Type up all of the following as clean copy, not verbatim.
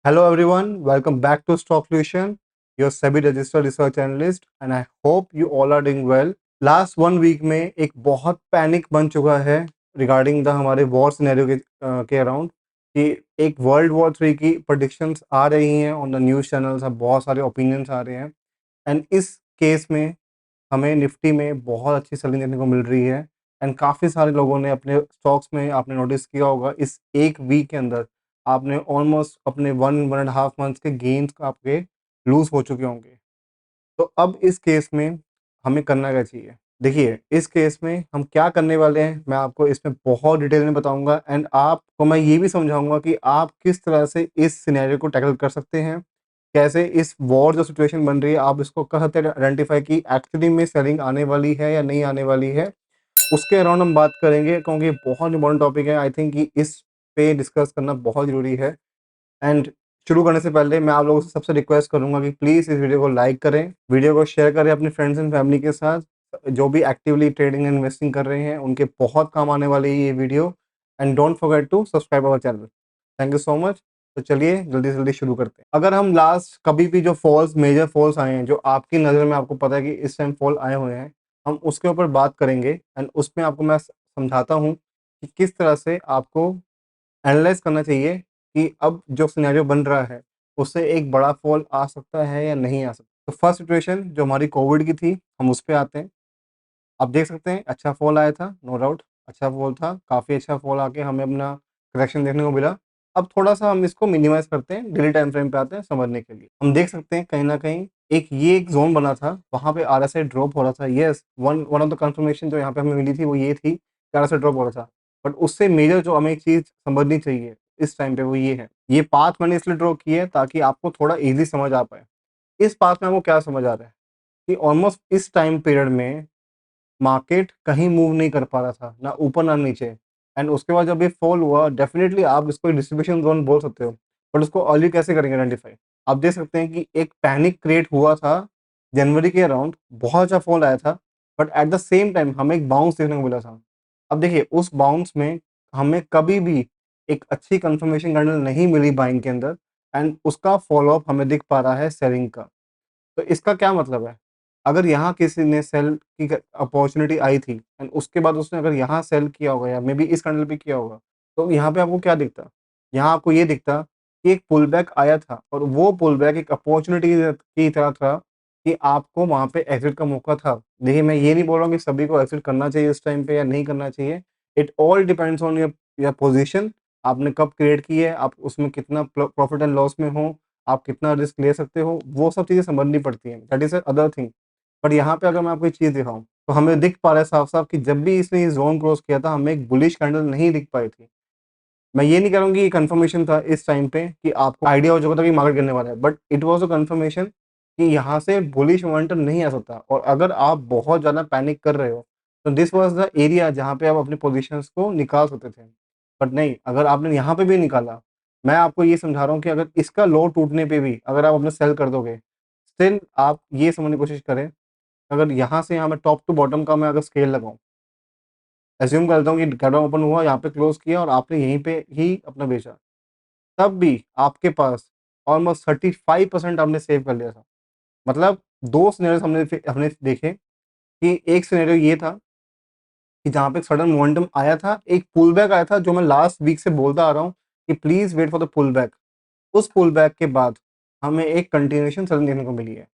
Hello everyone, welcome back to Stock Solution, your SEBI registered research analyst, and I hope you all are doing well. Last 1 week में एक बहुत panic बन चुका है regarding the हमारे war scenario के around कि एक वर्ल्ड वॉर 3 की प्रडिक्शंस आ रही हैं ऑन द न्यूज़ चैनल्स। अब बहुत सारे ओपिनियंस आ रहे हैं एंड इस केस में हमें निफ्टी में बहुत अच्छी सेलिंग देखने को मिल रही है एंड काफ़ी सारे लोगों ने अपने स्टॉक्स में आपने नोटिस किया होगा इस एक वीक के अंदर आपने ऑलमोस्ट अपने 1.5 मंथ्स के गेन्स आपके लूज हो चुके होंगे। तो अब इस केस में हमें करना क्या चाहिए? देखिए, इस केस में हम क्या करने वाले हैं, मैं आपको इसमें बहुत डिटेल में बताऊँगा एंड आपको मैं ये भी समझाऊँगा कि आप किस तरह से इस सिनेरियो को टैकल कर सकते हैं। कैसे इस वॉर जो सिचुएशन बन रही है, आप इसको कर सकते हैं आइडेंटिफ़ाई कि एक्चुअली में सेलिंग आने वाली है या नहीं आने वाली है। उसके अराउंड हम बात करेंगे क्योंकि बहुत इम्पोर्टेंट टॉपिक है। आई थिंक कि इस पे डिस्कस करना बहुत ज़रूरी है। एंड शुरू करने से पहले मैं आप लोगों से सबसे रिक्वेस्ट करूंगा कि प्लीज़ इस वीडियो को लाइक करें, वीडियो को शेयर करें अपने फ्रेंड्स एंड फैमिली के साथ। जो भी एक्टिवली ट्रेडिंग एंड इन्वेस्टिंग कर रहे हैं उनके बहुत काम आने वाली है ये video. And don't forget to subscribe our channel. Thank you so much. तो चलिए जल्दी से जल्दी शुरू करते हैं। अगर हम लास्ट कभी भी जो फॉल्स मेजर फॉल्स आए हैं, जो आपकी नज़र में आपको पता है कि इस टाइम फॉल आए हुए हैं, हम उसके ऊपर बात करेंगे एंड उसमें आपको मैं समझाता हूँ कि किस तरह से आपको एनालाइज़ करना चाहिए कि अब जो सिनेरियो बन रहा है, उससे एक बड़ा फ़ॉल आ सकता है या नहीं आ सकता। तो फर्स्ट सिचुएशन जो हमारी कोविड की थी, हम उस पे आते हैं। आप देख सकते हैं अच्छा फ़ॉल आया था, नो डाउट अच्छा फ़ॉल था, काफ़ी अच्छा फ़ॉल आके हमें अपना करेक्शन देखने को मिला। अब थोड़ा-सा हम इसको मिनिमाइज़ करते हैं, डेली टाइम फ्रेम पे आते हैं समझने के लिए। हम देख सकते हैं कहीं न कहीं एक ज़ोन बना था, वहाँ पे आरएसआई ड्रॉप हो रहा था। Yes, one one of the confirmation जो यहाँ पे हमें मिली थी वो ये थी कि आरएसआई ड्रॉप हो रहा था। बट उससे मेजर जो हमें एक चीज़ समझनी चाहिए इस टाइम पे वो ये है। ये पाथ मैंने इसलिए ड्रॉ किया है ताकि आपको थोड़ा ईज़ी समझ आ पाए। इस पाथ में आपको क्या समझ आ रहा है कि ऑलमोस्ट इस टाइम पीरियड में मार्केट कहीं मूव नहीं कर पा रहा था, ना ऊपर ना नीचे। एंड उसके बाद जब ये फॉल हुआ, डेफिनिटली आप इसको डिस्ट्रीब्यूशन ज़ोन बोल सकते हो, बट उसको अर्ली कैसे करेंगे आइडेंटिफाई? आप देख सकते हैं कि एक पैनिक क्रिएट हुआ था जनवरी के अराउंड, बहुत अच्छा फॉल आया था, but at the same time हमें एक बाउंस देखने को मिला था। अब देखिए उस बाउंस में हमें कभी भी एक अच्छी कंफर्मेशन कैंडल नहीं मिली बाइंग के अंदर एंड उसका फॉलो अप हमें दिख पा रहा है सेलिंग का। तो इसका क्या मतलब है? अगर यहाँ किसी ने सेल की अपॉर्चुनिटी आई थी एंड उसके बाद उसने अगर यहाँ सेल किया होगा या मे बी इस कैंडल पे किया होगा, तो यहाँ पे आपको क्या दिखता? यहाँ आपको ये दिखता कि एक पुल बैक आया था और वो पुल बैक एक अपॉर्चुनिटी की तरह था कि आपको वहाँ पे एग्ज़िट का मौका था। देखिए, मैं ये नहीं बोल रहा हूँ कि सभी को एग्ज़िट करना चाहिए इस टाइम पे या नहीं करना चाहिए। It all depends on your position. आपने कब क्रिएट की है, आप उसमें कितना प्रॉफिट एंड लॉस में हो, आप कितना रिस्क ले सकते हो, वो सब चीज़ें समझनी पड़ती हैं। That is other thing. But यहाँ पे अगर मैं आपको एक चीज़ दिखाऊँ, तो हमें दिख पा रहा है साफ-साफ कि जब भी इसने ये ज़ोन क्रॉस किया था, हमें एक बुलिश कैंडल नहीं दिख पाई थी। मैं ये नहीं कह रहा हूँ कि ये कन्फर्मेशन था इस टाइम पे कि आपको आइडिया हो चुका था कि मार्केट गिरने वाला है, but it was a conformation कि यहाँ से बुलिश मोमेंटम नहीं आ सकता। और अगर आप बहुत ज़्यादा पैनिक कर रहे हो, तो दिस वाज़ द एरिया जहाँ पे आप अपने पोज़ीशंस को निकाल सकते थे। बट नहीं, अगर आपने यहाँ पे भी निकाला, मैं आपको ये समझा रहा हूँ कि अगर इसका लो टूटने पे भी अगर आप अपना सेल कर दोगे, स्टिल आप ये समझने की कोशिश करें, अगर यहाँ से यहाँ मैं टॉप टू बॉटम का मैं अगर स्केल लगाऊँ, अज़्यूम करता हूँ कि गैप डाउन ओपन हुआ, यहाँ पे क्लोज़ किया और आपने यहीं पे ही अपना बेचा। तब भी आपके पास ऑलमोस्ट 35% आपने सेव कर लिया था। मतलब 2 सिनेरियोज़ हमने देखे कि एक सिनेरियो ये था कि जहाँ पे सडन मोमेंटम आया था, एक पुल बैक आया था जो मैं लास्ट वीक से बोलता आ रहा हूँ कि please wait for the pull back. उस पुल बैक के बाद हमें एक कंटिन्यूएशन सडन देखने को मिली है।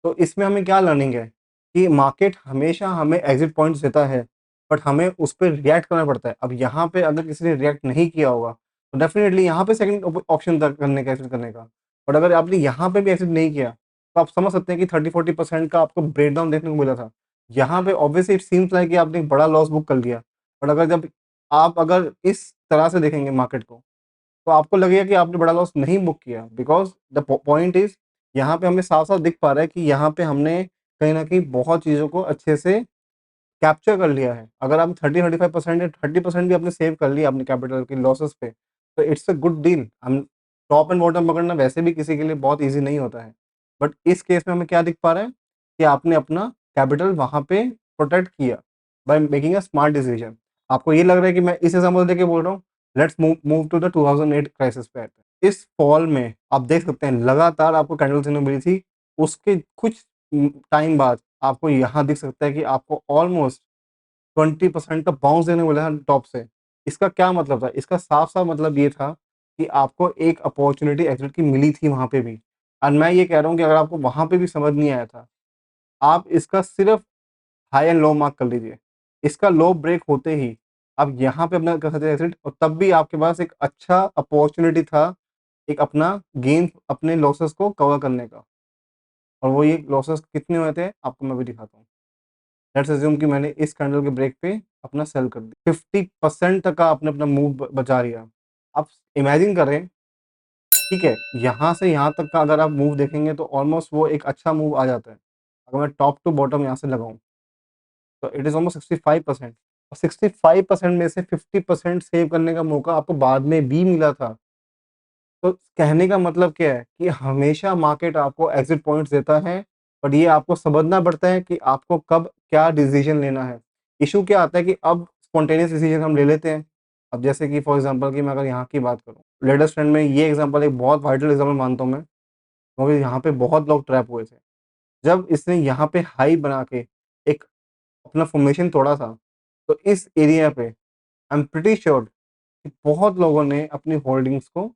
तो इसमें हमें क्या लर्निंग है कि मार्केट हमेशा हमें एग्ज़िट पॉइंट्स देता है, बट हमें उस पे रिएक्ट करना पड़ता है। अब यहाँ पे अगर किसी ने रिएक्ट नहीं किया होगा, तो डेफ़िनिटली यहाँ पे सेकंड ऑप्शन था करने का, एग्ज़िट करने का। बट अगर आपने यहाँ पे भी एग्ज़िट नहीं किया, तो आप समझ सकते हैं कि 30-40% का आपको ब्रेकडाउन देखने को मिला था। यहाँ पे ऑब्वियसली इट सीम्स लाइक कि आपने एक बड़ा लॉस बुक कर लिया। बट अगर इस तरह से देखेंगे मार्केट को, तो आपको लगेगा कि आपने बड़ा लॉस नहीं बुक किया, बिकॉज़ द पॉइंट इज़ यहाँ पे हमें साफ-साफ दिख पा रहा है कि यहाँ पे हमने कहीं न कहीं बहुत चीज़ों को अच्छे से कैप्चर कर लिया है। अगर आप 30-35% या 30% भी आपने सेव कर लिया अपने कैपिटल के लॉसेस पे, तो इट्स अ गुड डील। हम टॉप एंड बॉटम पकड़ना वैसे भी किसी के लिए बहुत ईज़ी नहीं होता है। बट इस केस में हमें क्या दिख पा रहा है कि आपने अपना कैपिटल वहाँ पे प्रोटेक्ट किया by making a smart decision. आपको ये लग रहा है कि मैं इस एग्ज़ाम्पल देके बोल रहा हूँ, let's move move to the 2008 crisis पे आते हैं। इस फॉल में आप देख सकते हैं लगातार आपको कैंडल सिग्नल मिली थी। उसके कुछ टाइम बाद आपको यहाँ दिख सकता है कि आपको ऑलमोस्ट 20% का बाउंस देने वाला है टॉप से। इसका क्या मतलब था? इसका साफ-साफ मतलब ये था कि आपको एक अपॉर्च्युनिटी एग्ज़िट की मिली थी वहाँ पे भी। और मैं ये कह रहा हूँ कि अगर आपको वहाँ पे भी समझ नहीं आया था, आप इसका सिर्फ़ हाई एंड लो मार्क कर लीजिए। इसका लो ब्रेक होते ही आप यहाँ पे अपना कर सकते हैं एग्ज़िट, और तब भी आपके पास एक अच्छा अपॉर्च्युनिटी था, एक अपना गेन अपने लॉसेस को कवर करने का। और वो ये लॉसेस कितने हुए थे, आपको मैं भी दिखाता हूँ। लेट्स अज्यूम कि मैंने इस कैंडल के ब्रेक पे अपना सेल कर दिया। 50% तक का आपने अपना मूव बचा लिया। आप इमेजिन करें, ठीक है, यहाँ से यहाँ तक का अगर आप मूव देखेंगे तो ऑलमोस्ट वो एक अच्छा मूव आ जाता है। अगर मैं टॉप टू बॉटम यहाँ से लगाऊँ, तो इट इज़ ऑलमोस्ट 65%, और 65% में से 50% सेव करने का मौका आपको बाद में भी मिला था। तो कहने का मतलब क्या है कि हमेशा मार्केट आपको एग्ज़िट पॉइंट्स देता है, बट ये आपको समझना पड़ता है कि आपको कब क्या डिसीज़न लेना है। इश्यू क्या आता है कि अब स्पॉन्टेनियस डिसीज़न हम ले लेते हैं। अब जैसे कि फॉर एग्ज़ाम्पल कि मैं अगर यहाँ की बात करूँ, लेटेस्ट ट्रेंड में ये एग्ज़ाम्पल एक बहुत वाइटल एग्ज़ाम्पल मानता हूँ मैं, क्योंकि यहाँ पे बहुत लोग ट्रैप हुए थे। जब इसने यहाँ पे हाई बना के एक अपना फॉर्मेशन तोड़ा था, तो इस एरिया पे आई एम प्रीटी श्योर कि बहुत लोगों ने अपनी होल्डिंग्स को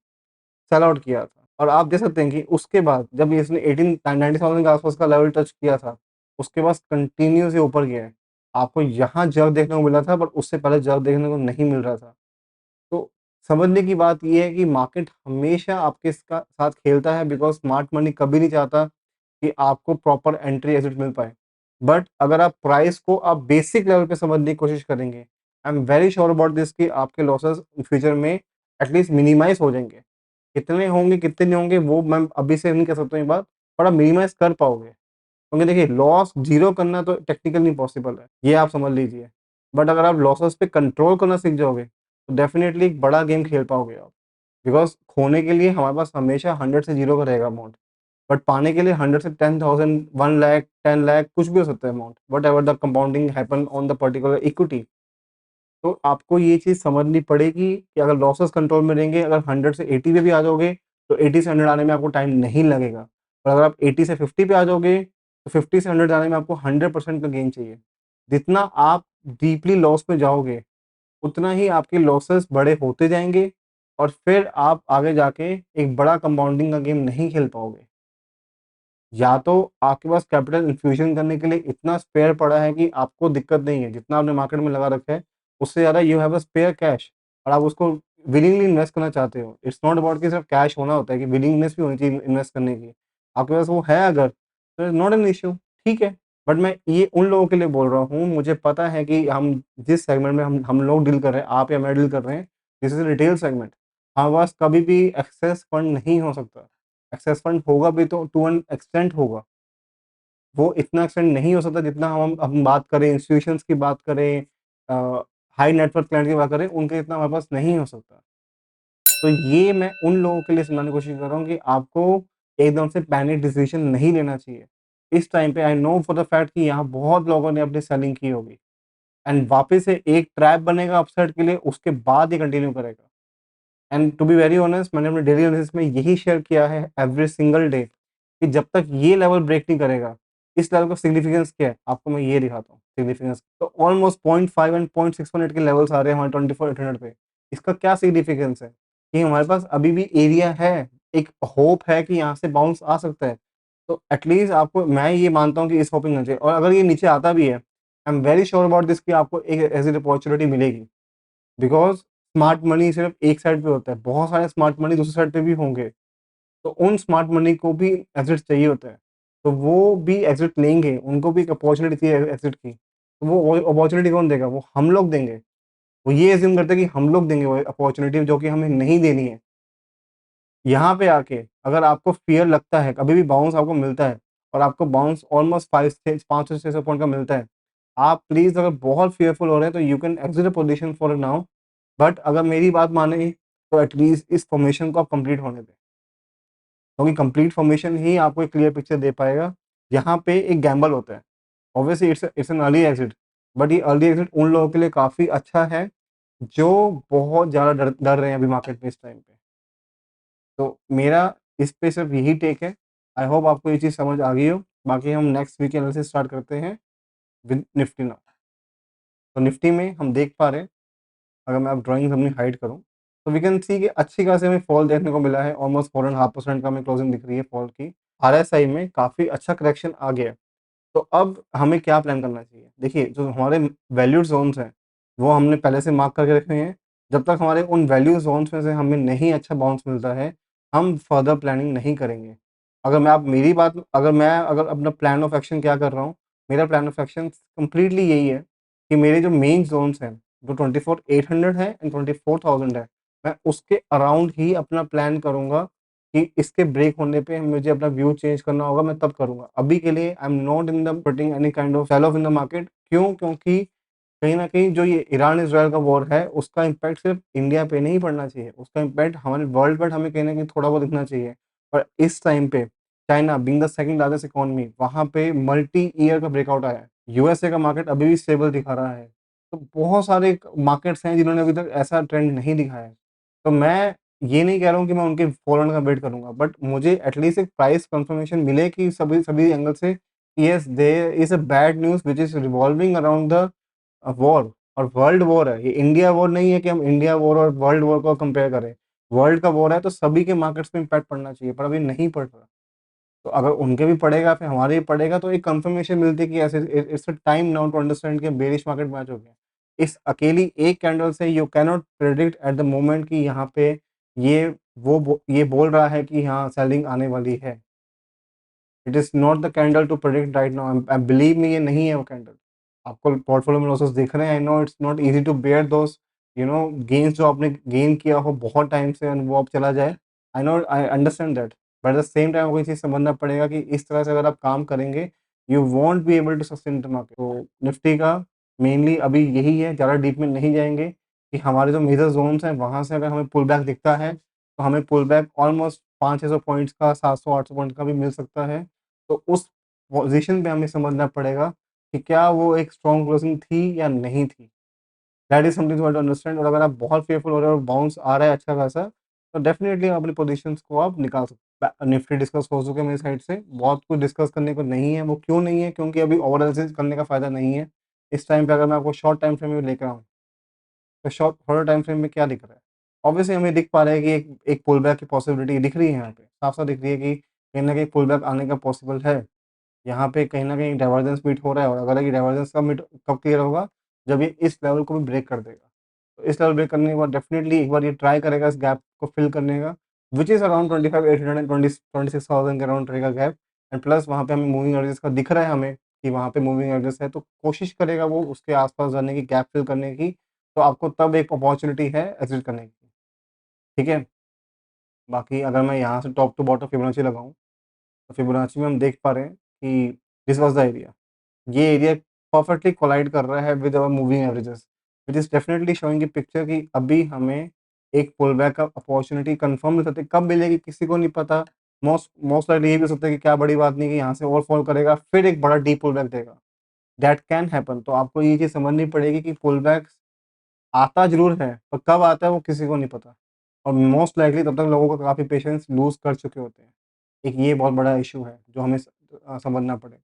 सेल आउट किया था। और आप देख सकते हैं कि उसके बाद जब इसने 18 90,000 के आस-पास का लेवल टच किया था, उसके बाद कंटिन्यूअस ये ऊपर गया है। आपको यहाँ जर्क देखने को मिला था, बट उससे पहले जर्क देखने को नहीं मिल रहा था। तो समझने की बात ये है कि मार्केट हमेशा आपके साथ खेलता है, बिकॉज़ स्मार्ट मनी कभी नहीं चाहता कि आपको प्रॉपर एंट्री एग्ज़िट मिल पाए। बट अगर आप प्राइस को आप बेसिक लेवल पे समझने की कोशिश करेंगे, I am very sure about this कि आपके लॉसेस फ्यूचर में एटलीस्ट मिनिमाइज़ हो जाएँगे। कितने होंगे, कितने नहीं होंगे, वो मैं अभी से नहीं कह सकता हूँ ये बात, पर आप मिनिमाइज़ कर पाओगे। क्योंकि देखिए, लॉस ज़ीरो करना तो टेक्निकली इम्पॉसिबल है, ये आप समझ लीजिए। बट अगर आप लॉसेस पे कंट्रोल करना सीख जाओगे, तो डेफ़िनिटली एक बड़ा गेम खेल पाओगे आप। बिकॉज़ खोने के लिए हमारे पास हमेशा 100 से 0 का रहेगा अमाउंट, बट पाने के लिए 100 से 10,000, 1 लाख, 10 लाख कुछ भी हो सकता है amount, whatever the compounding happen on the particular equity. तो आपको ये चीज़ समझनी पड़ेगी कि अगर लॉसेस कंट्रोल में रहेंगे, अगर 100 से 80 पे भी आ जाओगे, तो 80 से 100 आने में आपको टाइम नहीं लगेगा। और अगर आप 80 से 50 पे आ जाओगे, तो 50 से 100 आने में आपको 100% का गेन चाहिए। जितना आप डीपली लॉस में जाओगे, उतना ही आपके लॉसेस बड़े होते जाएँगे, और फिर आप आगे जाके एक बड़ा कंपाउंडिंग का गेम नहीं खेल पाओगे। या तो आपके पास कैपिटल इन्फ्यूज़न करने के लिए इतना स्पेयर पड़ा है कि आपको दिक्कत नहीं है, जितना आपने मार्केट में लगा रखा है, उससे ज़्यादा you have a spare cash, और आप उसको विलिंगली इन्वेस्ट करना चाहते हो। इट्स नॉट अबाउट कि सिर्फ कैश होना होता है, कि विलिंगनेस भी होनी चाहिए इन्वेस्ट करने की। आपके पास वो है अगर, तो इट्स नॉट एन इश्यू, ठीक है। बट मैं ये उन लोगों के लिए बोल रहा हूँ, मुझे पता है कि हम जिस सेगमेंट में हम लोग डील कर रहे हैं, आप या मैं डील कर रहे हैं, दिस इज़ रिटेल सेगमेंट। हमारे पास कभी भी एक्सेस फंड नहीं हो सकता। एक्सेस फंड होगा भी तो टू एन एक्सटेंट होगा। वो इतना एक्सटेंड नहीं हो सकता जितना हम बात करें, इंस्टीट्यूशंस की बात करें, हाई नेटवर्क क्लाइंट की बात करें, उनके इतना हमारे पास नहीं हो सकता। तो ये मैं उन लोगों के लिए समझाने की कोशिश कर रहा हूँ कि आपको एकदम से पैनिक डिसीजन नहीं लेना चाहिए। इस टाइम पे I know for the fact कि यहाँ बहुत लोगों ने अपनी सेलिंग की होगी, एंड वापस से एक ट्रैप बनेगा अपसाइड के लिए, उसके बाद ये कंटिन्यू करेगा। And to be very honest, मैंने अपने डेली एनालिसिस में यही शेयर किया है एवरी सिंगल डे, कि जब तक ये लेवल ब्रेक नहीं करेगा, इस लेवल का सिग्निफिकेंस क्या है? आपको मैं ये दिखाता हूँ सिग्निफिकेंस। तो ऑलमोस्ट 0.5 एंड 0.618 के लेवल्स आ रहे हैं हमारे 24-800 पे। इसका क्या सिग्निफिकेंस है? कि हमारे पास अभी भी एरिया है, एक होप है कि यहाँ से बाउंस आ सकता है। तो एटलीस्ट आपको मैं ये मानता हूँ कि इस होपिंग होना चाहिए, और अगर ये नीचे आता भी है, I am very sure about this कि आपको एक ऐसी अपॉर्च्युनिटी मिलेगी। बिकॉज़ स्मार्ट मनी सिर्फ़ एक साइड पे होता है, बहुत सारे स्मार्ट मनी दूसरी साइड पे भी होंगे। तो उन स्मार्ट मनी को भी एग्ज़िट चाहिए होता है। तो वो भी एग्ज़िट लेंगे, उनको भी एक अपॉर्च्युनिटी चाहिए एग्ज़िट की। तो वो अपॉर्च्युनिटी कौन देगा? वो हम लोग देंगे। वो ये अज़्यूम करते हैं कि हम लोग देंगे वो अपॉर्च्युनिटी, जो कि हमें नहीं देनी है। यहाँ पे आके अगर आपको फ़ियर लगता है, कभी भी बाउंस आपको मिलता है, और आपको बाउंस ऑलमोस्ट 5 से 600 पॉइंट का मिलता है, आप प्लीज़ अगर बहुत फ़ियरफुल हो रहे हैं, तो you can exit a position for now. But अगर मेरी बात माने, तो एटलीस्ट इस फ़ॉर्मेशन को आप कंप्लीट होने दें। क्योंकि कंप्लीट फ़ॉर्मेशन ही आपको एक क्लियर पिक्चर दे पाएगा। यहाँ पे एक गैम्बल होता है। Obviously it's an early exit, but ये अर्ली एग्ज़िट उन लोगों के लिए काफ़ी अच्छा है, जो बहुत ज़्यादा डर डर रहे हैं अभी मार्केट में इस टाइम पे। तो मेरा इस पे सिर्फ यही टेक है। आई होप आपको ये चीज़ समझ आ गई हो। बाकी हम नेक्स्ट वीक एनालिसिस स्टार्ट करते हैं विद निफ्टी नाउ। तो निफ्टी में हम देख पा रहे हैं, अगर मैं अब ड्राइंग अपनी हाइड करूँ, तो वी कैन सी कि अच्छी खासी हमें फॉल देखने को मिला है। ऑलमोस्ट 4.5% का हमें क्लोजिंग दिख रही है फॉल की। आरएसआई में काफ़ी अच्छा करेक्शन आ गया है। तो अब हमें क्या प्लान करना चाहिए? देखिए, जो हमारे वैल्यूड ज़ोन्स हैं, वो हमने पहले से मार्क करके रखे हैं। जब तक हमारे उन वैल्यू ज़ोन्स में से हमें नहीं अच्छा बाउंस मिलता है, हम फर्दर प्लानिंग नहीं करेंगे। अगर अपना प्लान ऑफ एक्शन क्या कर रहा हूँ, मेरा प्लान ऑफ एक्शन कंप्लीटली यही है कि मेरे जो मेन ज़ोन्स हैं, जो 24,800 है एंड 24,000 है, मैं उसके अराउंड ही अपना प्लान करूँगा कि इसके ब्रेक होने पे मुझे अपना व्यू चेंज करना होगा, मैं तब करूँगा। अभी के लिए I am not in the putting any kind of sell off in the market. क्यों? क्योंकि कहीं न कहीं जो ये ईरान-इज़राइल का वॉर है, उसका इम्पैक्ट सिर्फ़ इंडिया पे नहीं पड़ना चाहिए, उसका इम्पैक्ट हमारे वर्ल्ड पर हमें कहीं न कहीं थोड़ा बहुत दिखना चाहिए। और इस टाइम पे China being the second largest economy, वहाँ पे मल्टी ईयर का ब्रेकआउट आया है। यूएसए का मार्केट अभी भी स्टेबल दिखा रहा है। तो बहुत सारे मार्केट्स हैं जिन्होंने अभी तक ऐसा ट्रेंड नहीं दिखाया है। तो मैं ये नहीं कह रहा हूँ कि मैं उनके फॉल होने का वेट करूँगा, बट मुझे एटलीस्ट एक प्राइस कन्फर्मेशन मिले कि सभी सभी एंगल से, yes there is a bad news which is revolving around the war. और वर्ल्ड वॉर है, ये इंडिया वॉर नहीं है कि हम इंडिया वॉर और वर्ल्ड वॉर को कंपेयर करें। वर्ल्ड का वॉर है तो सभी के मार्केट्स पे इम्पैक्ट पड़ना चाहिए, पर अभी नहीं पड़ रहा। तो अगर उनके भी पड़ेगा, फिर हमारे भी पड़ेगा, तो एक कन्फर्मेशन मिलती है कि ऐसे it's a time now to understand कि बेरिश मार्केट में आ चुके हैं। इस अकेली एक कैंडल से you can not predict at the moment कि यहाँ पे ये ये बोल रहा है कि हाँ सेलिंग आने वाली है। It is not the candle to predict right now. Believe me, ये नहीं है वो कैंडल। आपको पोर्टफोलियो में लॉसेस दिख रहे हैं, I know it's not easy to bear those gains जो आपने गेन किया हो बहुत टाइम से और वो अब चला जाए। I understand that, but at the same time आपको ये चीज़ समझना पड़ेगा कि इस तरह से अगर आप काम करेंगे, you won't be able to sustain the market. तो निफ्टी का मेनली अभी यही है, ज़्यादा डीप में नहीं जाएँगे कि हमारे जो मेजर ज़ोन्स हैं, वहाँ से अगर हमें पुल बैक दिखता है, तो हमें पुल बैक ऑलमोस्ट 500-600 पॉइंट्स का, 700-800 पॉइंट का भी मिल सकता है। तो उस पोज़ीशन पे हमें समझना पड़ेगा कि क्या वो एक स्ट्रॉन्ग क्लोजिंग थी या नहीं थी। That is something you have to understand. और अगर आप बहुत फेयरफुल हो रहे हो और बाउंस आ रहा है अच्छा खासा, तो डेफ़िनिटली अपनी पोज़ीशंस को आप निकाल सकते हैं। निफ्टी डिस्कस हो चुके हैं मेरी साइड से, बहुत कुछ डिस्कस करने को नहीं है। वो क्यों नहीं है? क्योंकि अभी ओवर एनालिसिस करने का फ़ायदा नहीं है। इस टाइम पे अगर मैं आपको शॉर्ट टाइम फ्रेम में लेकर आऊँ, तो शॉर्ट थोड़ा टाइम फ्रेम में क्या दिख रहा है? ऑब्वियसली हमें दिख पा रहा है कि एक एक पुल बैक की पॉसिबिलिटी दिख रही है यहाँ पे। साफ-साफ दिख रही है कि कहीं न कहीं पुल बैक आने का पॉसिबल है। यहाँ पे कहीं न कहीं डाइवर्जेंस मीट हो रहा है, और अगर ये डाइवर्जेंस कब क्लियर होगा? जब ये इस लेवल को भी ब्रेक कर देगा। तो इस लेवल ब्रेक करने के बाद डेफ़िनिटली एक बार ये ट्राई करेगा इस गैप को फिल करने का, व्हिच इज़ अराउंड 25,800 एंड 26,000 के अराउंड रहेगा गैप। एंड प्लस वहाँ पे हमें मूविंग एवरेजेस का दिख रहा है हमें कि वहाँ पे मूविंग एवरेजेस है, तो कोशिश करेगा वो उसके आस-पास जाने की, गैप फिल करने की, तो आपको तब एक अपॉर्च्युनिटी है एग्ज़िट करने की। ठीक है? बाकी अगर मैं यहाँ से टॉप टू बॉटम फिबोनाची लगाऊँ, तो फिबोनाची में हम देख पा रहे हैं कि दिस वाज़ द एरिया। ये एरिया परफेक्टली कोलाइड कर रहा है with our moving averages, which is definitely showing a picture कि अभी हमें एक पुल बैक का अपॉर्च्युनिटी कंफर्म नहीं सकते, कब मिलेगी किसी को नहीं पता। मोस्ट मोस्ट लाइकली ये भी हो सकता है कि क्या बड़ी बात नहीं कि यहाँ से और फॉल करेगा, फिर एक बड़ा डीप पुल बैक देगा। That can happen. तो आपको ये चीज़ समझनी पड़ेगी कि पुल बैक आता ज़रूर है, पर कब आता है वो किसी को नहीं पता। और मोस्ट लाइकली तब तक लोगों को काफ़ी पेशेंस लूज़ कर चुके होते हैं। एक ये बहुत बड़ा इश्यू है जो हमें समझना पड़ेगा।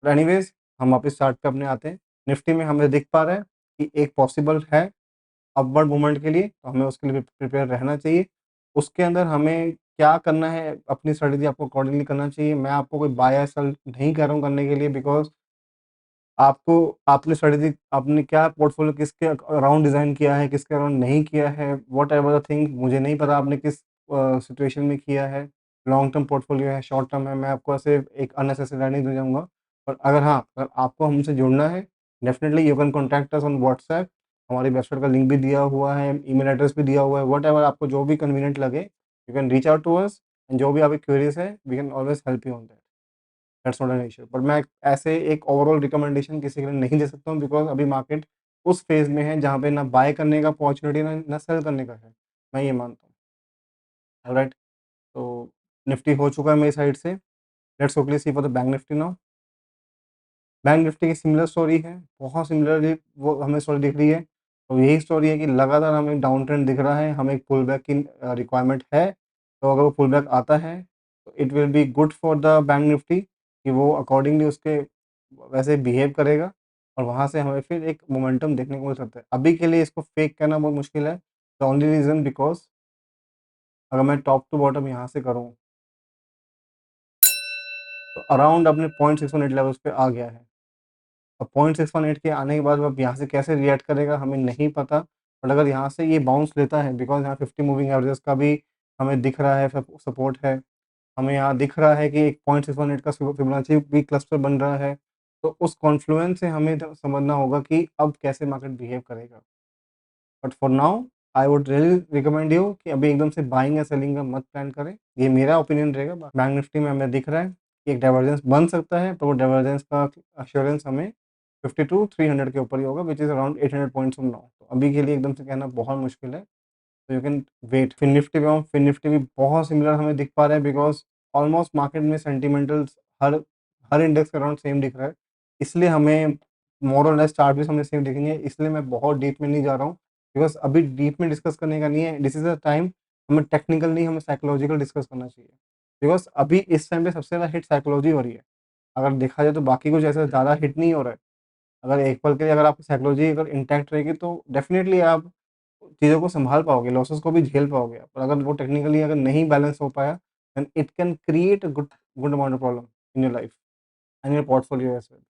तो एनीवेज़, हम वापस चार्ट पे अपने आते हैं। निफ्टी में हमें दिख पा रहा है कि एक पॉसिबल है अपवर्ड मूवमेंट के लिए, तो हमें उसके लिए प्रिपेयर रहना चाहिए। उसके अंदर हमें क्या करना है, अपनी स्ट्रैटेजी आपको अकॉर्डिंगली करना चाहिए। मैं आपको कोई बाय या सेल नहीं कह रहा हूँ करने के लिए, बिकॉज़ आपको आपने स्ट्रैटेजी, आपने क्या पोर्टफोलियो किसके अराउंड डिज़ाइन किया है, किसके अराउंड नहीं किया है, व्हाटएवर द थिंग, मुझे नहीं पता आपने किस सिचुएशन में किया है। लॉन्ग टर्म पोर्टफोलियो है, शॉर्ट टर्म है, मैं आपको ऐसे एक अननेसेसरी नहीं दे जाऊँगा। पर अगर हाँ, अगर आपको हमसे जुड़ना है, definitely you can contact us on WhatsApp. हमारी वेबसाइट का लिंक भी दिया हुआ है, ईमेल एड्रेस भी दिया हुआ है, व्हाटएवर आपको जो भी कन्वीनिएंट लगे, you can reach out to us, and जो भी आपकी क्वेरीज़ है, we can always help you on that. That's not an issue. But मैं ऐसे एक ओवरऑल रिकमेंडेशन किसी के लिए नहीं दे सकता हूँ, बिकॉज़ अभी मार्केट उस फ़ेज़ में है जहाँ पे ना बाय करने का अपॉर्च्युनिटी, ना सेल करने का है। मैं ये मानता हूँ। ऑलराइट, तो निफ्टी हो चुका है मेरी साइड से। Let's quickly C for the bank Nifty now. Bank Nifty की सिमिलर स्टोरी है, बहुत सिमिलरली वो हमें स्टोरी दिख रही है। तो यही स्टोरी है कि लगातार हमें डाउन ट्रेंड दिख रहा है, हमें एक पुल बैक की रिक्वायरमेंट है। तो अगर वो पुल बैक आता है तो it will be good for the bank Nifty कि वो अकॉर्डिंगली उसके वैसे बिहेव करेगा और वहाँ से हमें फिर एक मोमेंटम देखने को मिल सकता है। अभी के लिए इसको फेक करना बहुत मुश्किल है। द ओनली रीज़न बिकॉज़ अगर मैं टॉप टू बॉटम यहाँ से करूँ तो अराउंड अपने 0.618 लेवल्स पे आ गया है। अब 0.618 के आने के बाद अब यहाँ से कैसे रिएक्ट करेगा हमें नहीं पता। बट अगर यहाँ से ये बाउंस लेता है बिकॉज़ यहाँ 50 मूविंग एवरेजेस का भी हमें दिख रहा है सपोर्ट है। हमें यहाँ दिख रहा है कि एक 0.618 का फिबोनाची भी क्लस्टर बन रहा है। तो उस कॉन्फ्लुएंस से हमें समझना होगा कि अब कैसे मार्केट बिहेव करेगा। But for now I would really recommend you कि अभी एकदम से बाइंग या सेलिंग का मत प्लान करें। ये मेरा ओपिनियन रहेगा। बैंक निफ्टी में हमें दिख रहा है कि एक डाइवर्जेंस बन सकता है, तो वो डाइवर्जेंस का एश्योरेंस हमें 52 300 के ऊपर ही होगा, which is around 800 points from now. तो अभी के लिए एकदम से कहना बहुत मुश्किल है। तो you can wait. FinNifty पे हम फिन निफ्टी भी बहुत सिमिलर हमें दिख पा रहा है बिकॉज ऑलमोस्ट मार्केट में सेंटिमेंटल्स हर हर इंडेक्स के अराउंड सेम दिख रहा है। इसलिए हमें मोर और लेस चार्ट भी हमें सेम दिखेंगे। इसलिए मैं बहुत डीप में नहीं जा रहा हूँ बिकॉज अभी डीप में डिस्कस करने का नहीं है। दिस इज अ टाइम हमें टेक्निकल नहीं, हमें साइकोलॉजिकल डिस्कस करना चाहिए बिकॉज अभी इस टाइम पे सबसे ज़्यादा हिट साइकोलॉजी हो रही है। अगर देखा जाए तो बाकी कुछ ऐसा ज़्यादा हिट नहीं हो रहा है। अगर एक पल के लिए अगर आपकी साइकोलॉजी अगर इंटैक्ट रहेगी तो डेफिनेटली आप चीज़ों को सँभाल पाओगे, लॉसेस को भी झेल पाओगे आप। पर अगर वो टेक्निकली अगर नहीं बैलेंस हो पाया, then it can create a good good amount of problem in your life and your portfolio as well.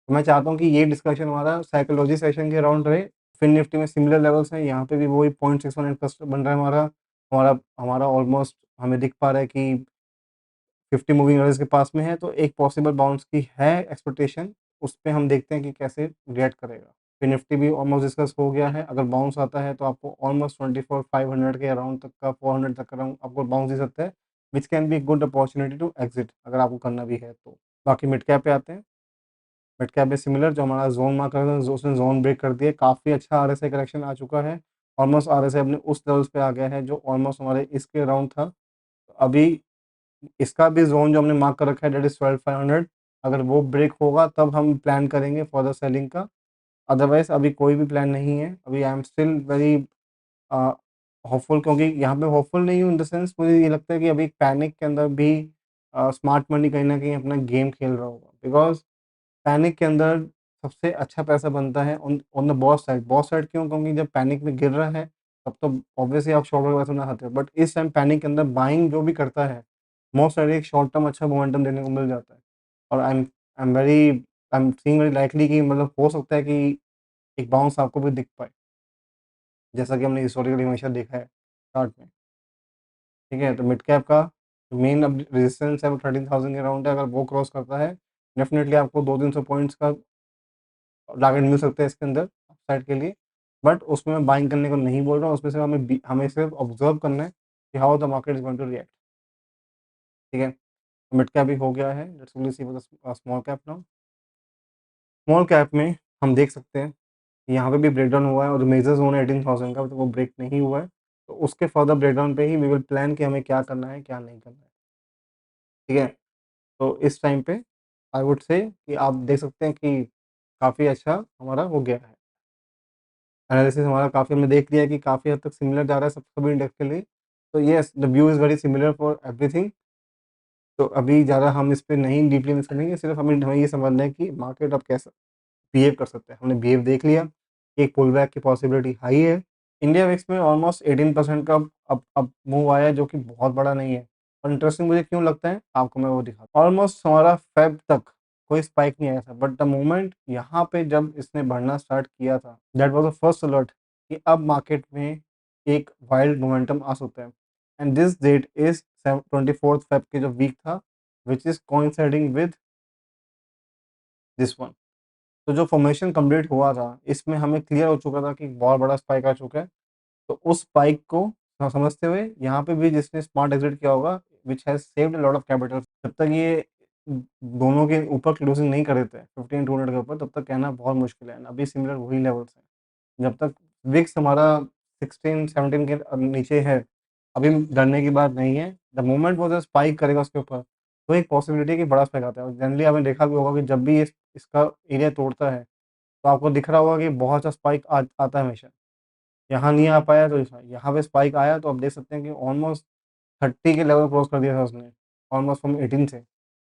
तो मैं चाहता हूँ कि ये डिस्कशन हमारा साइकोलॉजी सेशन के अराउंड रहे। फिन निफ्टी में सिमिलर लेवल्स हैं, यहाँ पे भी वही 0.61 इंटरेस्ट बन रहा है हमारा। हमारा हमारा ऑलमोस्ट हमें दिख पा रहा है कि 50 मूविंग एवरेज के पास में है, तो एक पॉसिबल बाउंस की है एक्सपेक्टेशन। उस पे हम देखते हैं कि कैसे रिएक्ट करेगा। फिर निफ्टी भी ऑलमोस्ट डिस्कस हो गया है। अगर बाउंस आता है तो आपको ऑलमोस्ट 24,500 के अराउंड तक का 400 तक का अराउंड आपको बाउंस दे सकता है, which can be good opportunity to exit अगर आपको करना भी है तो। बाकी मिड कैप पे आते हैं। मिड कैप में सिमिलर जो हमारा जोन मार्क कर था, उसने जोन ब्रेक कर दिया। काफ़ी अच्छा आरएसआई करेक्शन आ चुका है। ऑलमोस्ट आरएसआई अपने उस लेवल्स पे आ गया है जो ऑलमोस्ट हमारे इसके अराउंड था। तो अभी इसका भी ज़ोन जो हमने मार्क कर रखा है दैट इज़ 12,500। अगर वो ब्रेक होगा तब हम प्लान करेंगे फर्दर सेलिंग का। अदरवाइज़ अभी कोई भी प्लान नहीं है। अभी I am still very a, hopeful, क्योंकि यहाँ पे होपफुल नहीं हूँ इन द सेंस मुझे ये लगता है कि अभी पैनिक के अंदर भी स्मार्ट मनी कहीं न कहीं अपना गेम खेल रहा होगा। बिकॉज़ पैनिक के अंदर सबसे अच्छा पैसा बनता है on on the boss side. Boss side क्यों? क्योंकि जब पैनिक में गिर रहा है तब तो ऑब्वियसली आप शॉर्ट का पैसा बना सकते हो। बट इस टाइम पैनिक के अंदर बाइंग जो भी करता है, मोस्ट साइड एक शॉर्ट टर्म अच्छा मोमेंटम देने को मिल जाता है। और I am seeing very likely कि मतलब हो सकता है कि एक बाउंस आपको भी दिख पाए, जैसा कि हमने हिस्टोरिकली हमेशा देखा है चार्ट में। ठीक है? तो मिड कैप का मेन अब रेजिस्टेंस है वो 13,000 के अराउंड है। अगर वो क्रॉस करता है, डेफिनिटली आपको 2-300 पॉइंट्स का टारगेट मिल सकता है इसके अंदर अपसाइड के लिए। बट उसमें मैं बाइंग करने को नहीं बोल रहा हूँ। उसमें से हमें सिर्फ ऑब्जर्व करना है कि how the market is going to react. ठीक है? मिड कैप भी हो गया है। Let's only see for the small cap now. Small cap में हम देख सकते हैं कि यहाँ पे भी ब्रेकडाउन हुआ है और जो मेजर जोन है 18,000 का, तो वो ब्रेक नहीं हुआ है। तो उसके फर्दर ब्रेकडाउन पे ही वी विल प्लान कि हमें क्या करना है, क्या नहीं करना है। ठीक है? तो इस टाइम पे आई वुड से कि आप देख सकते हैं कि काफ़ी अच्छा हमारा हो गया है। एनालिसिस हमारा काफ़ी हमने देख लिया है कि काफ़ी हद तक सिमिलर जा रहा है सब सभी इंडेक्स के लिए। तो yes, the view is very similar for everything. तो अभी ज़्यादा हम इस पे नहीं डीपली मिस करेंगे। सिर्फ हमें ये समझना है कि मार्केट अब कैसा बिहेव कर सकता है। हमने बिहेव देख लिया, एक पुल बैक की पॉसिबिलिटी हाई है। इंडिया विक्स में ऑलमोस्ट 18% का अब मूव आया है, जो कि बहुत बड़ा नहीं है। और इंटरेस्टिंग मुझे क्यों लगता है, आपको मैं वो दिखाता हूँ। ऑलमोस्ट हमारा फ़ेब तक कोई स्पाइक नहीं आया था, बट द मोमेंट यहाँ पे जब इसने बढ़ना स्टार्ट किया था, that was the first alert कि अब मार्केट में एक वाइल्ड मोमेंटम आ सकता है। And this that is 24th Feb के जो वीक था, which is coinciding with this one. तो जो फॉर्मेशन कंप्लीट हुआ था, इसमें हमें क्लियर हो चुका था कि एक बहुत बड़ा स्पाइक आ चुका है। तो उस स्पाइक को समझते हुए यहाँ पे भी जिसने स्मार्ट एग्ज़िट किया होगा, which has saved a lot of capital. जब तक ये दोनों के ऊपर क्लोजिंग नहीं कर देते 15,200 के ऊपर, तब तक कहना बहुत मुश्किल है। अभी सिमिलर वही लेवल्स हैं। जब तक विक्स हमारा 16-17 के नीचे है, अभी डरने की बात नहीं है। द मोमेंट वो जब स्पाइक करेगा उसके ऊपर, तो एक पॉसिबिलिटी है कि बड़ा स्पाइक आता है। और जनरली आपने देखा भी होगा कि जब भी ये इसका एरिया तोड़ता है, तो आपको दिख रहा होगा कि बहुत सा स्पाइक आता है हमेशा। यहाँ नहीं आ पाया तो यहाँ पे स्पाइक आया, तो आप देख सकते हैं कि ऑलमोस्ट 30 के लेवल क्रॉस कर दिया था उसने, ऑलमोस्ट फ्रॉम 18 से।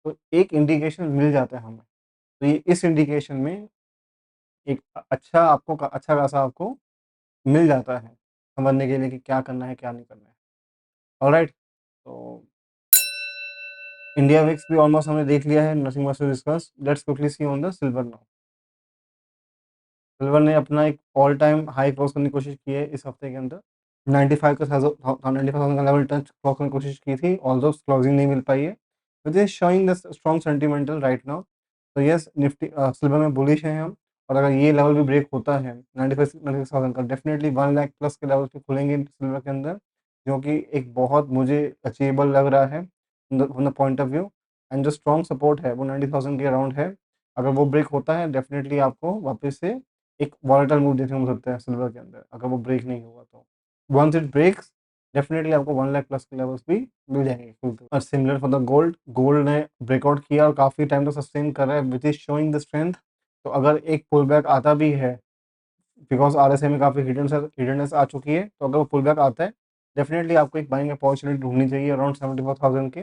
तो एक इंडिकेशन मिल जाता है हमें। तो ये इस इंडिकेशन में एक अच्छा आपको अच्छा खासा आपको मिल जाता है समझने के लिए कि क्या करना है, क्या नहीं करना है। ऑलराइट, तो इंडिया विक्स भी ऑलमोस्ट हमने देख लिया है, nothing much to discuss. Let's quickly see on the silver now. Silver ने अपना एक ऑल टाइम हाई क्रॉस करने की कोशिश की है इस हफ्ते के अंदर। 95 का 95,000 का लेवल टच क्रॉस करने की कोशिश की थी, ऑल्दो क्लोजिंग नहीं मिल पाई है, which is showing the strong sentimental right now. तो यस, निफ्टी सिल्वर में बुलिश हैं हम। और अगर ये लेवल भी ब्रेक होता है 95,000 का, डेफिनेटली 1 लाख प्लस के लेवल पे खुलेंगे सिल्वर के अंदर, जो कि एक बहुत मुझे अचीवेबल लग रहा है from the point of view. And जो स्ट्रॉन्ग सपोर्ट है वो 90,000 के अराउंड है। अगर वो ब्रेक होता है डेफिनेटली आपको वापस से एक वॉलेटाइल मूव देखने को मिल सकता है सिल्वर के अंदर, अगर वो ब्रेक नहीं हुआ तो। वंस इट ब्रेक्स डेफिनेटली आपको 1 लाख प्लस के लेवल्स भी मिल जाएंगे खुलते हुए। और similar for the gold, gold ने ब्रेकआउट किया और काफ़ी टाइम तक सस्टेन कर रहा है, which is showing the strength. तो अगर एक पुल बैक आता भी है, बिकॉज आरएसए में काफ़ी हिडननेस आ चुकी है, तो अगर वो पुल बैक आता है डेफिनेटली आपको एक बाइंग अपॉर्चुनिटी ढूंढनी चाहिए अराउंड 74,000 के।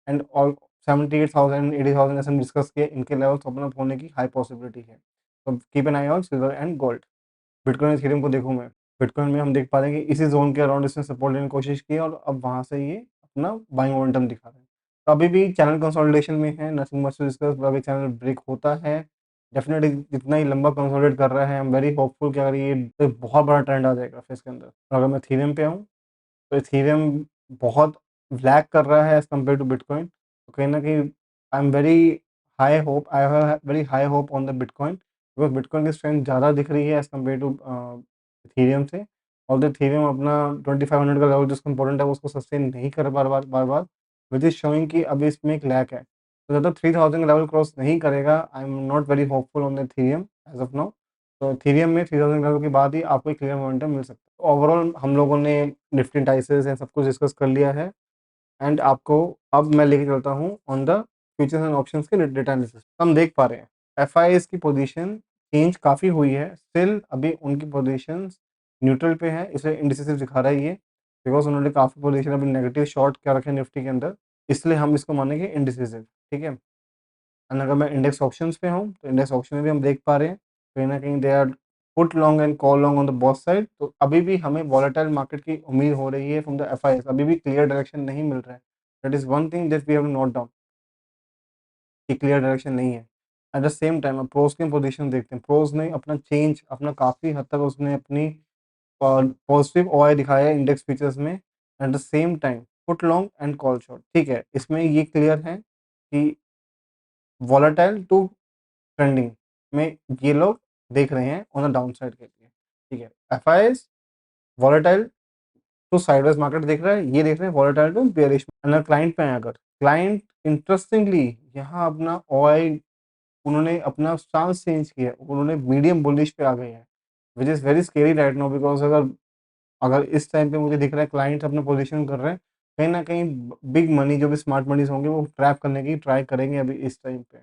एंड ऑल 78,000 80,000 ऐसे डिस्कस किए, इनके लेवल्स ओपन अप होने की हाई पॉसिबिलिटी है। तो keep an I on silver and gold. Bitcoin Ethereum को देखूँ मैं, बिटकॉइन में हम देख पा रहे हैं कि इसी जोन के अराउंड इसने सपोर्ट लेने की कोशिश की और अब वहाँ से ये अपना बाइंग मोमेंटम दिखा रहे हैं। तो अभी भी चैनल कंसोलिडेशन में है, नथिंग मच टू डिस्कस। अगर चैनल ब्रेक होता है डेफिनेटली, जितना ही लंबा कंसोलिडेट कर रहा है, आई एम वेरी होपफुल कि अगर ये तो बहुत बड़ा ट्रेंड आ जाएगा फिर इसके अंदर। और अगर मैं इथेरियम पे आऊँ, तो इथेरियम बहुत लैग कर रहा है एज़ कम्पेयर टू बिटकॉइन। तो कहीं न कहीं I am very I have very high hope on the bitcoin, because bitcoin की स्ट्रेंथ ज़्यादा दिख रही है एज़ कम्पेयर टू इथेरियम से। ऑल्दो इथेरियम अपना 2500 का लेवल जिसको इम्पोर्टेंट है, वो उसको सस्टेन नहीं कर बार-बार, व्हिच इज़ शोइंग कि अभी इसमें एक लैग है। तो जब तक 3000 का लेवल क्रॉस नहीं करेगा, आई am not very hopeful on the Ethereum as of now. तो इथेरियम में 3000 लेवल के बाद ही आपको एक क्लियर मोमेंटम मिल सकता है। ओवरऑल हम लोगों ने निफ्टी इंडाइसेस एंड सब कुछ डिस्कस कर लिया है। एंड आपको अब मैं लेके चलता हूँ on the futures and options के डेटा एनालिसिस। हम देख पा रहे हैं एफआईएस की पोजीशन चेंज काफ़ी हुई है, स्टिल अभी उनकी पोजीशंस न्यूट्रल पे है, इसे इंडिसेसिव दिखा रहा है ये, बिकॉज उन्होंने काफ़ी पोजीशन अभी नेगेटिव शॉर्ट क्या रखे निफ्टी के अंदर, इसलिए हम इसको मानेंगे इंडिसेसिव। ठीक है। एंड अगर मैं इंडेक्स ऑप्शंस पे हूँ, तो इंडेक्स ऑप्शन में भी हम देख पा रहे हैं कहीं ना कहीं they are put long and call long on the both side. तो अभी भी हमें वॉलेटाइल मार्केट की उम्मीद हो रही है फ्रॉम द एफआईएस, अभी भी क्लियर डायरेक्शन नहीं मिल रहा है। That is one thing that we have to note down कि क्लियर डायरेक्शन नहीं है। एट द सेम टाइम अब प्रोज की पोजीशन देखते हैं, प्रोज ने अपना चेंज अपना काफ़ी हद तक उसने अपनी पॉजिटिव ओआई दिखाया है इंडेक्स फीचर्स में। Eight the same time put long and call short, ठीक है, इसमें ये क्लियर है कि वॉलेटाइल टू ट्रेंडिंग में ये लोग देख रहे हैं ऑन द डाउन साइड के लिए। ठीक है, FIs volatile to sideways market देख रहा है, ये देख रहे हैं वॉलेटाइल टू बेयरिश। अगर क्लाइंट पे आए, अगर क्लाइंट इंटरेस्टिंगली यहाँ अपना ओआई उन्होंने अपना स्टांस चेंज किया, उन्होंने मीडियम बुलिश पे आ गए हैं, which is very scary right now. Because अगर अगर इस टाइम पे मुझे दिख रहा है क्लाइंट अपना पोजीशन कर रहे हैं, कहीं ना कहीं बिग मनी जो भी स्मार्ट मनीज होंगे वो ट्रैप करने की ट्राई करेंगे अभी इस टाइम पे,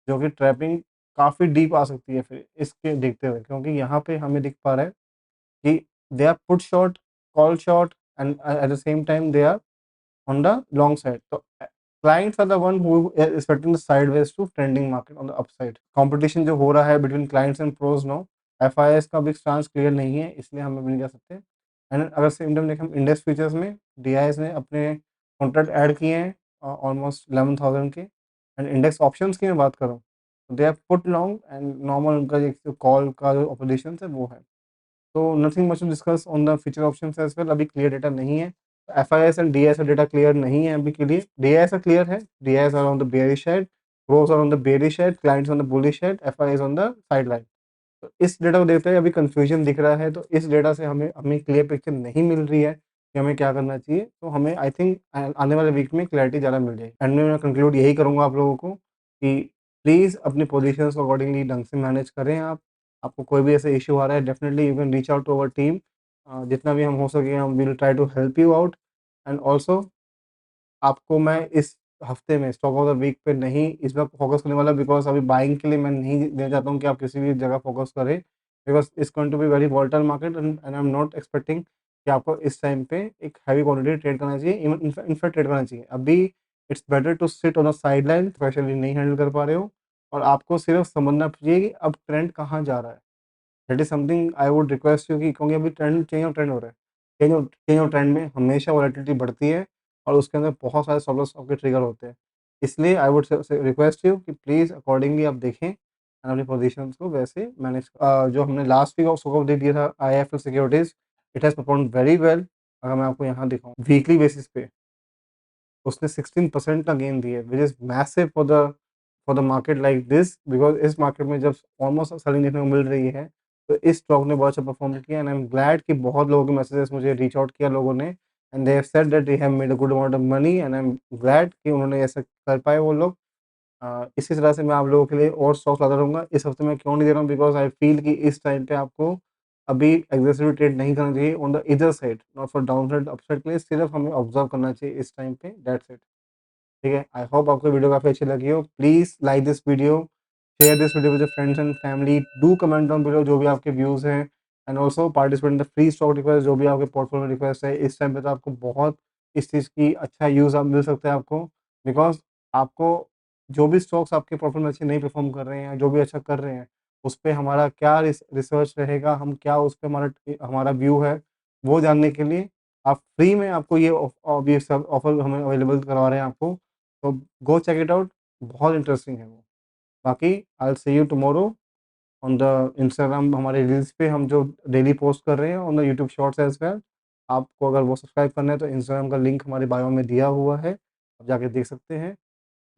जो कि ट्रैपिंग काफ़ी डीप आ सकती है फिर इसके देखते हुए, क्योंकि यहाँ पे हमें दिख पा रहा है कि they are put short, call short and at the same time they are on the long side. So clients are the one who is expecting the sideways to trending market on the upside. Competition जो हो रहा है between clients and pros now, FIS का भी stance clear नहीं है, इसलिए हम अभी नहीं जा सकते। एंड अगर सेम टाइम देखें इंडेक्स फ्यूचर्स में, DIs ने अपने कॉन्ट्रैक्ट ऐड किए हैं ऑलमोस्ट 11,000 के। एंड इंडेक्स ऑप्शंस की मैं बात करूँ तो they have put long and normal उनका जो कॉल का जो पोजीशन है वो है। तो nothing much to discuss on the future options as well, अभी क्लियर डेटा नहीं है। एफआईएस एंड डीआईएस का डेटा क्लियर नहीं है अभी के लिए। डीआईएस का क्लियर है, DIs are on the bearish side, pros are on the bearish side, clients on the bullish side, FIs on the side line. तो इस डेटा को देखते हुए अभी कंफ्यूजन दिख रहा है, तो इस डेटा से हमें हमें क्लियर पिक्चर नहीं मिल रही है कि हमें क्या करना चाहिए। तो हमें आई थिंक आने वाले वीक में क्लैरिटी ज़्यादा मिल जाएगी। एंड में मैं कंक्लूड यही करूँगा आप लोगों को कि प्लीज़ अपनी पोजीशंस को अकॉर्डिंगली ढंग से मैनेज करें आप। आपको कोई भी ऐसा इश्यू आ रहा है definitely you can reach out to our team. जितना भी हम हो सके हम will try to help you out. And also आपको मैं इस हफ्ते में स्टॉक ऑफ द वीक पे नहीं इस वक्त फोकस करने वाला, बिकॉज अभी बाइंग के लिए मैं नहीं देना चाहता हूँ कि आप किसी भी जगह फोकस करें, because it's going to be very volatile market and I am not expecting कि कि आपको इस टाइम पे एक हैवी क्वांटिटी ट्रेड करना चाहिए, इवन इनफैक्ट ट्रेड करना चाहिए। अभी it's better to sit on the sideline, specially नहीं हैंडल कर पा रहे हो और आपको सिर्फ समझना चाहिए कि अब ट्रेंड कहाँ जा रहा है। That is something I would request you कि क्योंकि अभी चेंज ऑफ ट्रेंड हो रहा है। चेंज ऑफ ट्रेंड में हमेशा वोलेटिलिटी बढ़ती है और उसके अंदर बहुत सारे स्टॉप लॉस आपके ट्रिगर होते हैं। इसलिए I would say request you कि प्लीज़ अकॉर्डिंगली आप देखें एंड अपनी पोजीशंस को वैसे मैनेज जो हमने लास्ट वीक ऑफ सुबह अपडेट दिया था IIFL securities, it has performed very well. अगर मैं आपको यहाँ दिखाऊँ वीकली बेसिस पे उसने 16% का गेन दिया है, which is massive for the market like this, because इस मार्केट में जब ऑलमोस्ट सेलिंग देखने को मिल रही है, तो इस स्टॉक ने बहुत अच्छा परफॉर्म किया एंड आई एम ग्लैड कि बहुत लोगों के मैसेजेस मुझे रीच आउट किया लोगों ने and they have said that they have made a good amount of money and I am glad कि उन्होंने ऐसा कर पाए वो लोग। इसी तरह से मैं आप लोगों के लिए और स्टॉक्स लाता रहूँगा। इस हफ्ते मैं क्यों नहीं दे रहा हूँ, बिकॉज़ आई फील कि इस टाइम पे आपको अभी एग्रेसिव ट्रेड नहीं करना चाहिए on the either side, not for downside upside के लिए, सिर्फ हमें ऑब्जर्व करना चाहिए इस टाइम पे, दैट्स इट। ठीक है, आई होप आपको वीडियो काफ़ी अच्छी लगी हो। Please like this video, share this video with your friends and family, do comment down below जो भी आपके व्यूज़ हैं and also participate in the free stock request जो भी आपके पोर्टफोलियो रिक्वेस्ट है। इस टाइम पे तो आपको बहुत इस चीज़ की अच्छा यूज़ आप मिल सकता है आपको, बिकॉज़ आपको जो भी स्टॉक्स आपके पोर्टफोलियो में अच्छे नहीं परफॉर्म कर रहे हैं, जो भी अच्छा कर रहे हैं, उस पे हमारा क्या रिसर्च रहेगा, हम क्या उस पे हमारा व्यू है, वो जानने के लिए आप फ्री में आपको ये सब ऑफर हमें अवेलेबल करवा रहे हैं आपको। तो गो चेक इट आउट, बहुत इंटरेस्टिंग है वो। बाकी I will see you tomorrow on the Instagram, हमारे रील्स पे हम जो डेली पोस्ट कर रहे हैं, on the YouTube shorts as well. आपको अगर वो सब्सक्राइब करना है तो इंस्टाग्राम का लिंक हमारे बायो में दिया हुआ है, आप जाके देख सकते हैं।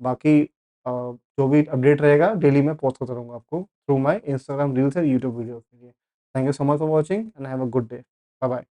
बाकी जो भी अपडेट रहेगा डेली मैं पोस्ट करता रहूँगा आपको through my Instagram reels and YouTube videos के लिए। Thank you so much for watching and have a good day. Bye bye.